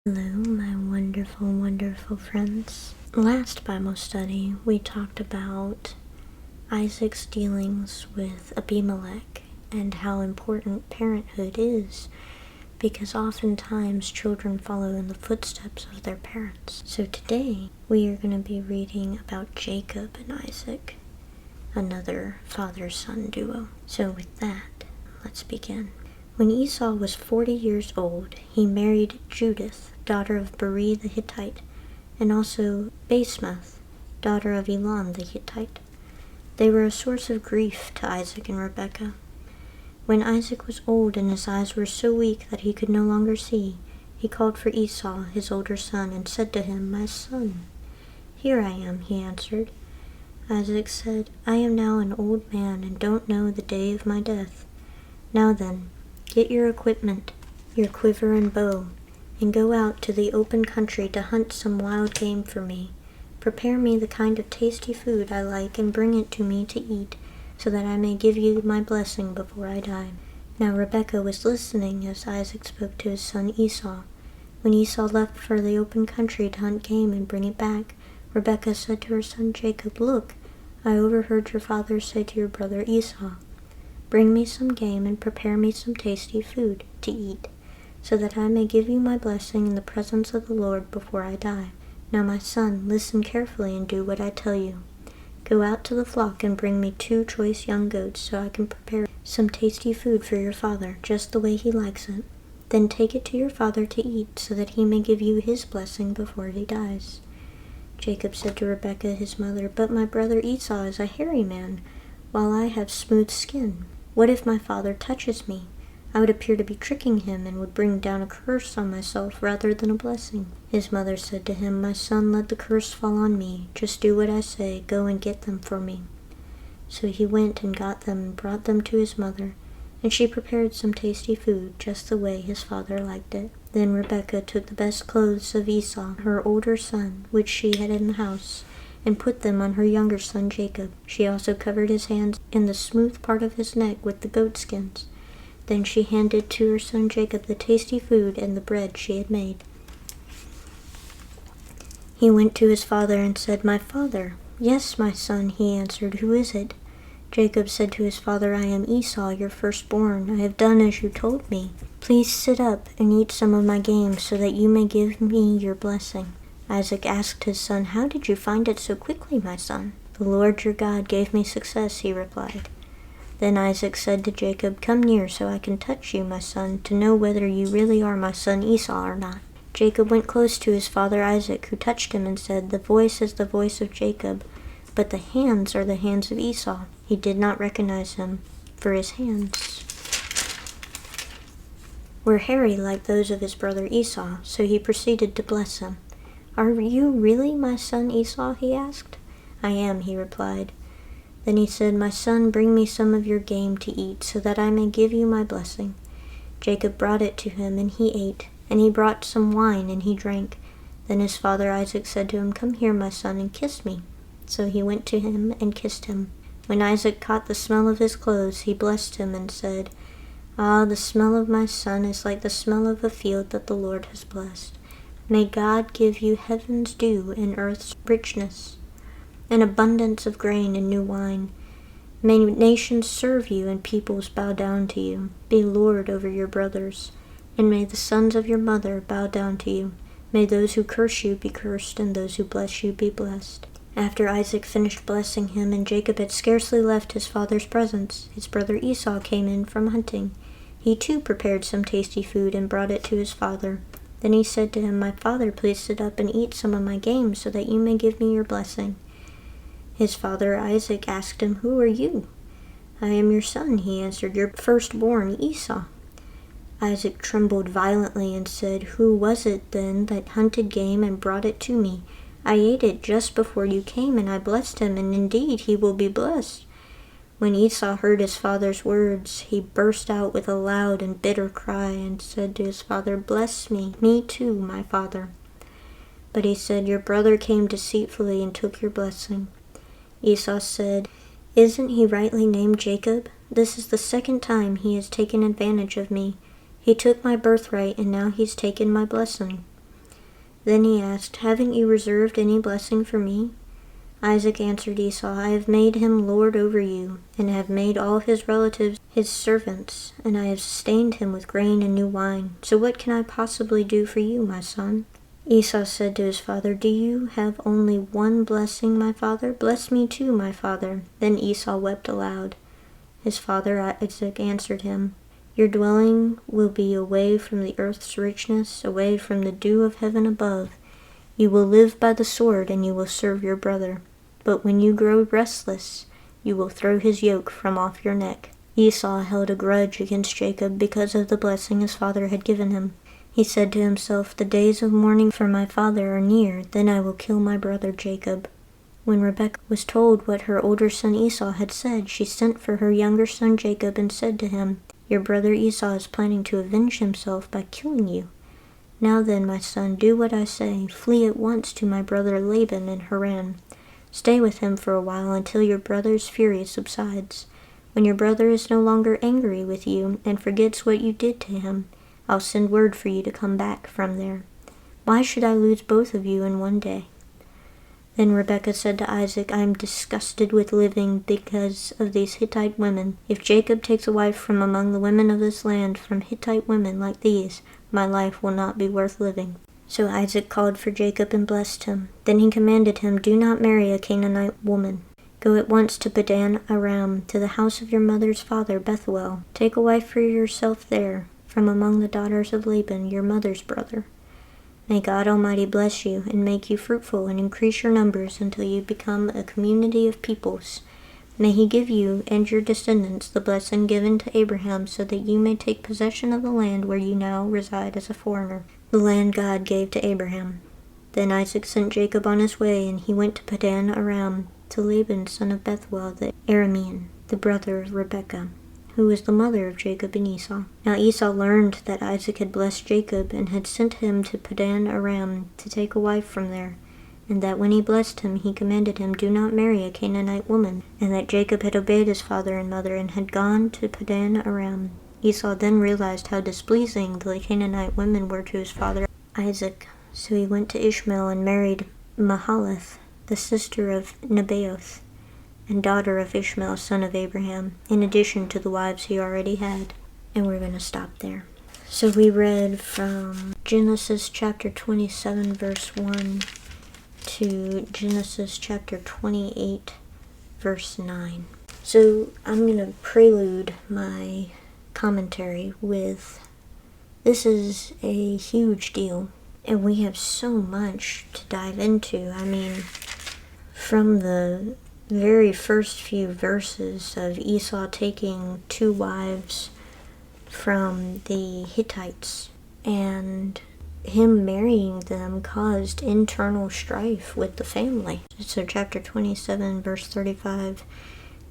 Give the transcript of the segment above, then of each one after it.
Hello, my wonderful, wonderful friends. Last Bible study, we talked about Isaac's dealings with Abimelech and how important parenthood is, because oftentimes children follow in the footsteps of their parents. So today, we are going to be reading about Jacob and Isaac, another father-son duo. So with that, let's begin. When Esau was 40 years old, he married Judith, daughter of Beri the Hittite, and also Basemath, daughter of Elon the Hittite. They were a source of grief to Isaac and Rebekah. When Isaac was old and his eyes were so weak that he could no longer see, he called for Esau, his older son, and said to him, "My son." "Here I am," he answered. Isaac said, "I am now an old man and don't know the day of my death. Now then, get your equipment, your quiver and bow, and go out to the open country to hunt some wild game for me. Prepare me the kind of tasty food I like and bring it to me to eat, so that I may give you my blessing before I die." Now Rebekah was listening as Isaac spoke to his son Esau. When Esau left for the open country to hunt game and bring it back, Rebekah said to her son Jacob, "Look, I overheard your father say to your brother Esau, 'Bring me some game and prepare me some tasty food to eat, so that I may give you my blessing in the presence of the Lord before I die.' Now my son, listen carefully and do what I tell you. Go out to the flock and bring me 2 choice young goats so I can prepare some tasty food for your father, just the way he likes it. Then take it to your father to eat, so that he may give you his blessing before he dies." Jacob said to Rebekah his mother, "But my brother Esau is a hairy man, while I have smooth skin. What if my father touches me? I would appear to be tricking him and would bring down a curse on myself rather than a blessing." His mother said to him, "My son, let the curse fall on me. Just do what I say. Go and get them for me." So he went and got them and brought them to his mother, and she prepared some tasty food, just the way his father liked it. Then Rebekah took the best clothes of Esau, her older son, which she had in the house, and put them on her younger son Jacob. She also covered his hands and the smooth part of his neck with the goat skins. Then she handed to her son Jacob the tasty food and the bread she had made. He went to his father and said, "My father." "Yes, my son," he answered. "Who is it?" Jacob said to his father, "I am Esau, your firstborn. I have done as you told me. Please sit up and eat some of my game so that you may give me your blessing." Isaac asked his son, "How did you find it so quickly, my son?" "The Lord your God gave me success," he replied. Then Isaac said to Jacob, "Come near so I can touch you, my son, to know whether you really are my son Esau or not." Jacob went close to his father Isaac, who touched him and said, "The voice is the voice of Jacob, but the hands are the hands of Esau." He did not recognize him, for his hands were hairy like those of his brother Esau, so he proceeded to bless him. "Are you really my son Esau?" he asked. "I am," he replied. Then he said, "My son, bring me some of your game to eat, so that I may give you my blessing." Jacob brought it to him, and he ate, and he brought some wine, and he drank. Then his father Isaac said to him, "Come here, my son, and kiss me." So he went to him and kissed him. When Isaac caught the smell of his clothes, he blessed him and said, "Ah, the smell of my son is like the smell of a field that the Lord has blessed. May God give you heaven's dew and earth's richness, an abundance of grain and new wine. May nations serve you and peoples bow down to you. Be lord over your brothers, and may the sons of your mother bow down to you. May those who curse you be cursed, and those who bless you be blessed." After Isaac finished blessing him, and Jacob had scarcely left his father's presence, his brother Esau came in from hunting. He too prepared some tasty food and brought it to his father. Then he said to him, "My father, please sit up and eat some of my game, so that you may give me your blessing." His father Isaac asked him, "Who are you?" "I am your son," he answered, "your firstborn Esau." Isaac trembled violently and said, "Who was it then that hunted game and brought it to me? I ate it just before you came, and I blessed him, and indeed he will be blessed." When Esau heard his father's words, he burst out with a loud and bitter cry and said to his father, "Bless me too, my father." But he said, "Your brother came deceitfully and took your blessing." Esau said, "Isn't he rightly named Jacob? This is the second time he has taken advantage of me. He took my birthright, and now he's taken my blessing." Then he asked, "Haven't you reserved any blessing for me?" Isaac answered Esau, "I have made him lord over you, and have made all his relatives his servants, and I have sustained him with grain and new wine. So what can I possibly do for you, my son?" Esau said to his father, "Do you have only one blessing, my father? Bless me too, my father." Then Esau wept aloud. His father Isaac answered him, "Your dwelling will be away from the earth's richness, away from the dew of heaven above. You will live by the sword, and you will serve your brother. But when you grow restless, you will throw his yoke from off your neck." Esau held a grudge against Jacob because of the blessing his father had given him. He said to himself, "The days of mourning for my father are near, then I will kill my brother Jacob." When Rebekah was told what her older son Esau had said, she sent for her younger son Jacob and said to him, "Your brother Esau is planning to avenge himself by killing you. Now then, my son, do what I say. Flee at once to my brother Laban in Haran. Stay with him for a while until your brother's fury subsides. When your brother is no longer angry with you and forgets what you did to him, I'll send word for you to come back from there. Why should I lose both of you in one day?" Then Rebekah said to Isaac, "I am disgusted with living because of these Hittite women. If Jacob takes a wife from among the women of this land, from Hittite women like these, my life will not be worth living." So Isaac called for Jacob and blessed him. Then he commanded him, "Do not marry a Canaanite woman. Go at once to Padan Aram, to the house of your mother's father Bethuel. Take a wife for yourself there, from among the daughters of Laban, your mother's brother. May God Almighty bless you, and make you fruitful, and increase your numbers until you become a community of peoples. May he give you and your descendants the blessing given to Abraham, so that you may take possession of the land where you now reside as a foreigner, the land God gave to Abraham." Then Isaac sent Jacob on his way, and he went to Padan Aram, to Laban son of Bethuel the Aramean, the brother of Rebekah, who was the mother of Jacob and Esau. Now Esau learned that Isaac had blessed Jacob, and had sent him to Padan Aram to take a wife from there, and that when he blessed him, he commanded him, "Do not marry a Canaanite woman," and that Jacob had obeyed his father and mother, and had gone to Padan Aram. Esau then realized how displeasing the Canaanite women were to his father Isaac, so he went to Ishmael and married Mahalath, the sister of Nebaioth, and daughter of Ishmael, son of Abraham, in addition to the wives he already had. And we're going to stop there. So we read from Genesis chapter 27, verse 1, to Genesis chapter 28, verse 9. So I'm going to prelude my commentary with, this is a huge deal, and we have so much to dive into. I mean, from the very first few verses of Esau taking 2 wives from the Hittites, and him marrying them caused internal strife with the family. So chapter 27, verse 35,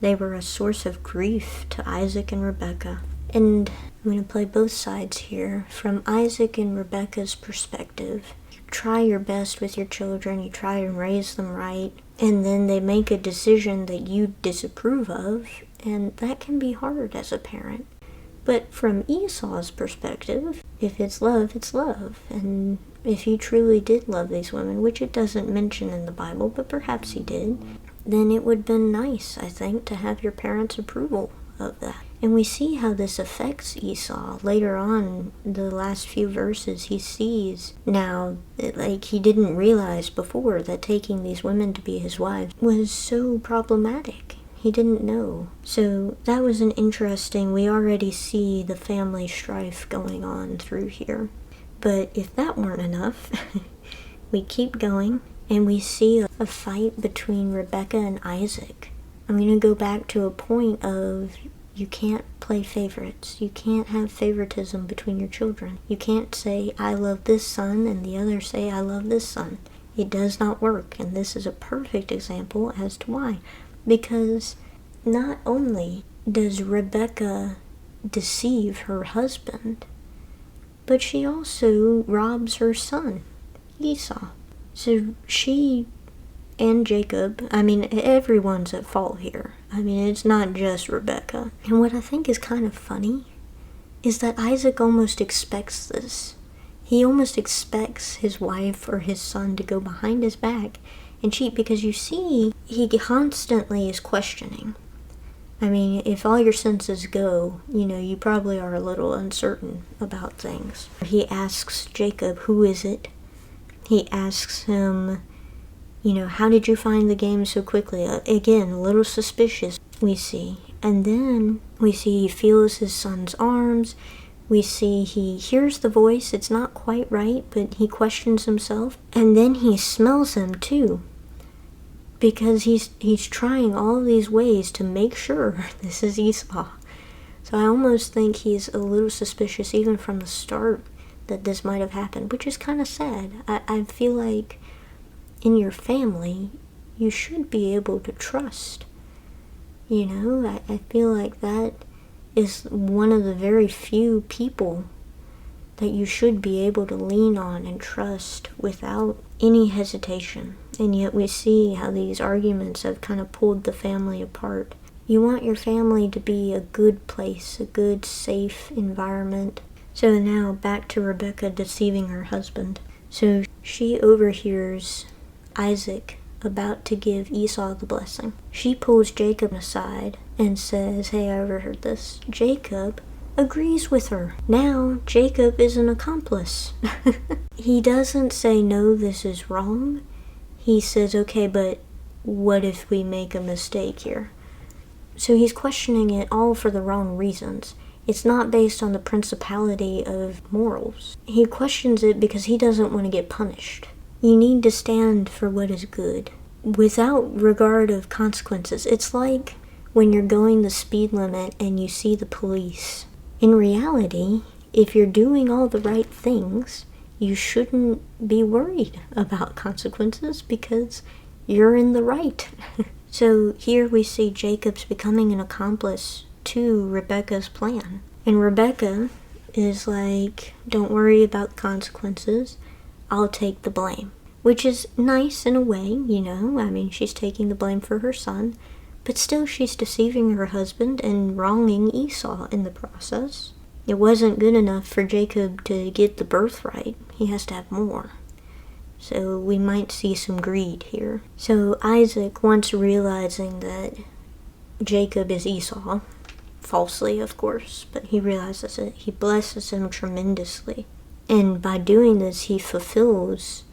they were a source of grief to Isaac and Rebekah. And I'm going to play both sides here. From Isaac and Rebekah's perspective, you try your best with your children, you try and raise them right, and then they make a decision that you disapprove of, and that can be hard as a parent. But from Esau's perspective, if it's love, it's love. And if he truly did love these women, which it doesn't mention in the Bible, but perhaps he did, then it would have been nice, I think, to have your parents' approval of that. And we see how this affects Esau. Later on, the last few verses, he sees now, like he didn't realize before, that taking these women to be his wives was so problematic. He didn't know. So that was an interesting, we already see the family strife going on through here. But if that weren't enough, we keep going, and we see a fight between Rebekah and Isaac. I'm going to go back to a point of, you can't play favorites. You can't have favoritism between your children. You can't say, "I love this son," and the other say, "I love this son." It does not work, and this is a perfect example as to why. Because not only does Rebekah deceive her husband, but she also robs her son, Esau. So she and Jacob, I mean, everyone's at fault here. I mean, it's not just Rebekah. And what I think is kind of funny is that Isaac almost expects this. He almost expects his wife or his son to go behind his back and cheat, because you see, he constantly is questioning. I mean, if all your senses go, you probably are a little uncertain about things. He asks Jacob, who is it? He asks him, how did you find the game so quickly? Again, a little suspicious, we see. And then we see he feels his son's arms. We see he hears the voice. It's not quite right, but he questions himself. And then he smells him too, because he's trying all of these ways to make sure this is Esau. So I almost think he's a little suspicious even from the start that this might have happened, which is kind of sad. I feel like in your family, you should be able to trust. I feel like that is one of the very few people that you should be able to lean on and trust without any hesitation. And yet we see how these arguments have kind of pulled the family apart. You want your family to be a good place, a good, safe environment. So now back to Rebekah deceiving her husband. So she overhears Isaac about to give Esau the blessing. She pulls Jacob aside and says, hey, I overheard this. Jacob agrees with her. Now Jacob is an accomplice. He doesn't say, no, this is wrong. He says, okay, but what if we make a mistake here? So he's questioning it all for the wrong reasons. It's not based on the principality of morals. He questions it because he doesn't want to get punished. You need to stand for what is good without regard of consequences. It's like when you're going the speed limit and you see the police. In reality, if you're doing all the right things, you shouldn't be worried about consequences because you're in the right. So here we see Jacob's becoming an accomplice to Rebekah's plan. And Rebekah is like, don't worry about the consequences, I'll take the blame. Which is nice in a way, I mean, she's taking the blame for her son, but still she's deceiving her husband and wronging Esau in the process. It wasn't good enough for Jacob to get the birthright. He has to have more. So we might see some greed here. So Isaac, once realizing that Jacob is Esau, falsely of course, but he realizes it, he blesses him tremendously. And by doing this, he fulfills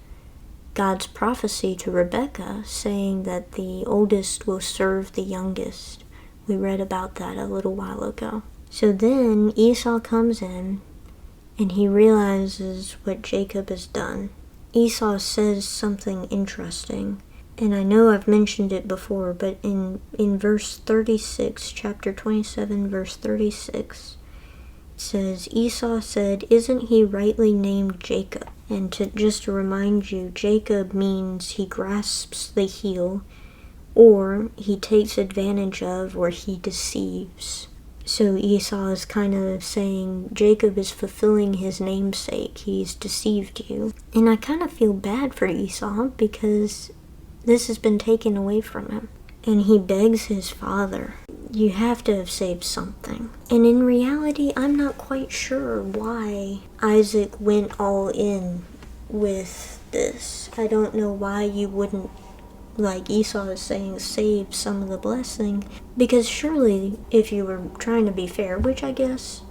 God's prophecy to Rebekah, saying that the oldest will serve the youngest. We read about that a little while ago. So then Esau comes in, and he realizes what Jacob has done. Esau says something interesting, and I know I've mentioned it before, but in verse 36, chapter 27, verse 36, it says, Esau said, isn't he rightly named Jacob? And just to remind you, Jacob means he grasps the heel, or he takes advantage of, or he deceives. So Esau is kind of saying Jacob is fulfilling his namesake. He's deceived you. And I kind of feel bad for Esau because this has been taken away from him. And he begs his father, you have to have saved something. And in reality, I'm not quite sure why Isaac went all in with this. I don't know why you wouldn't, like Esau is saying, save some of the blessing. Because surely, if you were trying to be fair, which I guess,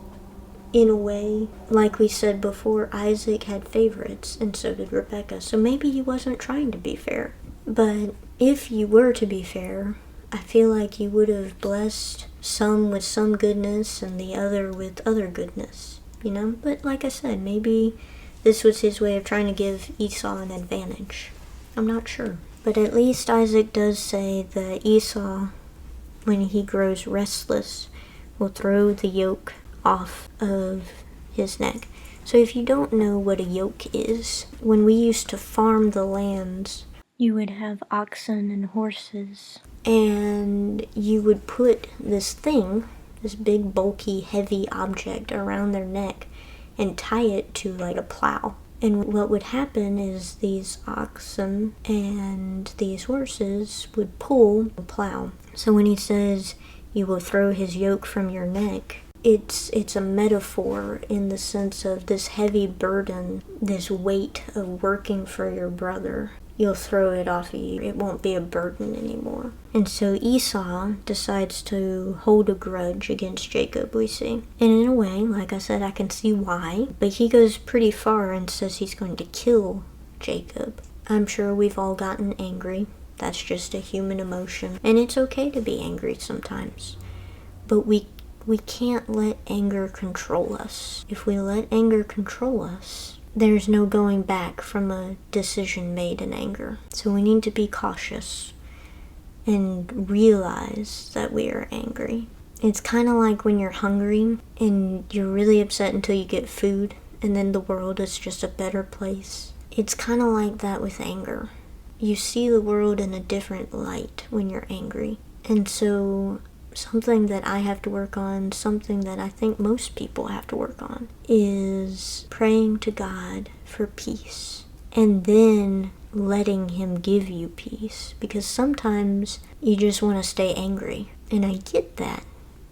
in a way, like we said before, Isaac had favorites, and so did Rebekah. So maybe he wasn't trying to be fair. But if you were to be fair, I feel like you would have blessed some with some goodness and the other with other goodness, But like I said, maybe this was his way of trying to give Esau an advantage. I'm not sure. But at least Isaac does say that Esau, when he grows restless, will throw the yoke off of his neck. So if you don't know what a yoke is, when we used to farm the lands, you would have oxen and horses, and you would put this thing, this big, bulky, heavy object around their neck and tie it to like a plow. And what would happen is these oxen and these horses would pull the plow. So when he says you will throw his yoke from your neck, it's a metaphor in the sense of this heavy burden, this weight of working for your brother. You'll throw it off of you. It won't be a burden anymore. And so Esau decides to hold a grudge against Jacob, we see. And in a way, like I said, I can see why. But he goes pretty far and says he's going to kill Jacob. I'm sure we've all gotten angry. That's just a human emotion. And it's okay to be angry sometimes. But we can't let anger control us. If we let anger control us, there's no going back from a decision made in anger. So we need to be cautious and realize that we are angry. It's kind of like when you're hungry and you're really upset until you get food, and then the world is just a better place. It's kind of like that with anger. You see the world in a different light when you're angry. And so something that I have to work on, something that I think most people have to work on, is praying to God for peace and then letting Him give you peace. Because sometimes you just want to stay angry, and I get that,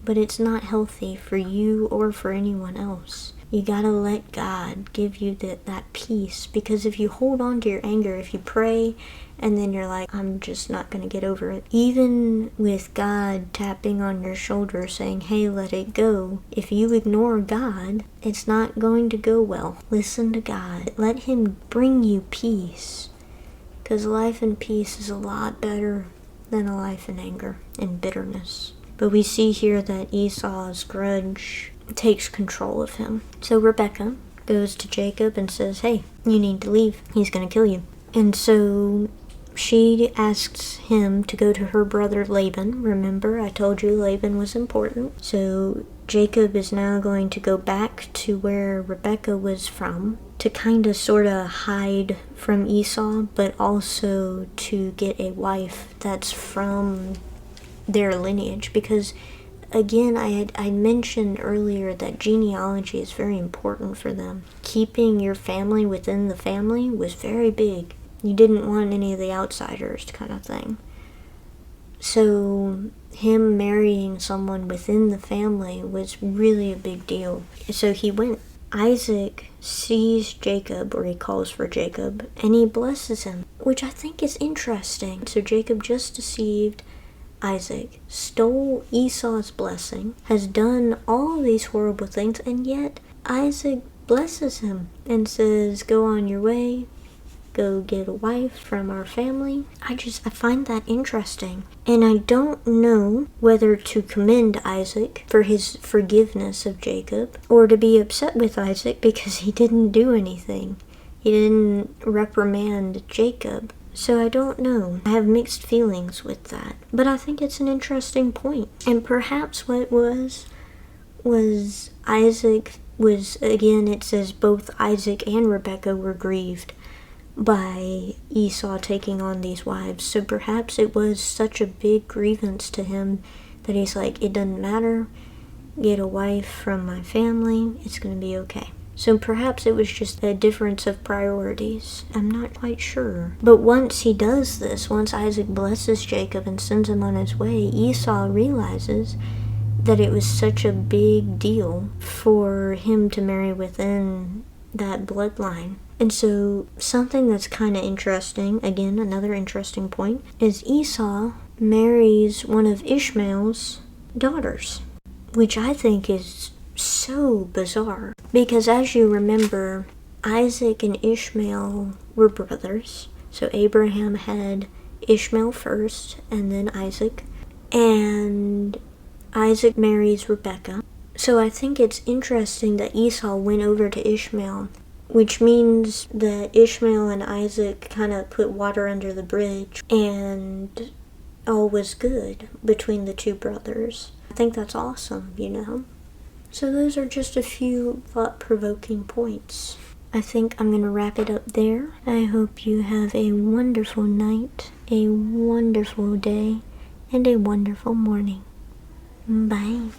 but it's not healthy for you or for anyone else. You gotta let God give you that peace, because if you hold on to your anger, if you pray and then you're like, I'm just not gonna get over it, even with God tapping on your shoulder saying, hey, let it go, if you ignore God, it's not going to go well. Listen to God. Let Him bring you peace, because life in peace is a lot better than a life in anger and bitterness. But we see here that Esau's grudge takes control of him. So Rebecca goes to Jacob and says, hey, you need to leave. He's going to kill you. And so she asks him to go to her brother Laban. Remember, I told you Laban was important. So Jacob is now going to go back to where Rebecca was from to kind of sort of hide from Esau, but also to get a wife that's from their lineage. Because again, I mentioned earlier that genealogy is very important for them. Keeping your family within the family was very big. You didn't want any of the outsiders kind of thing. So him marrying someone within the family was really a big deal. So he went. Isaac sees Jacob, or he calls for Jacob, and he blesses him, which I think is interesting. So Jacob just deceived Isaac, stole Esau's blessing, has done all these horrible things, and yet Isaac blesses him and says, go on your way, go get a wife from our family. I find that interesting. And I don't know whether to commend Isaac for his forgiveness of Jacob, or to be upset with Isaac because he didn't do anything. He didn't reprimand Jacob. So I don't know. I have mixed feelings with that. But I think it's an interesting point. And perhaps what it was Isaac was, again, it says both Isaac and Rebekah were grieved by Esau taking on these wives. So perhaps it was such a big grievance to him that he's like, it doesn't matter. Get a wife from my family. It's going to be okay. So perhaps it was just a difference of priorities. I'm not quite sure. But once he does this, once Isaac blesses Jacob and sends him on his way, Esau realizes that it was such a big deal for him to marry within that bloodline. And so something that's kind of interesting, again, another interesting point, is Esau marries one of Ishmael's daughters, which I think is so bizarre, because as you remember, Isaac and Ishmael were brothers. So Abraham had Ishmael first and then Isaac, and Isaac marries Rebekah. So I think it's interesting that Esau went over to Ishmael, which means that Ishmael and Isaac kind of put water under the bridge and all was good between the two brothers. I think that's awesome, you know? So those are just a few thought-provoking points. I think I'm going to wrap it up there. I hope you have a wonderful night, a wonderful day, and a wonderful morning. Bye.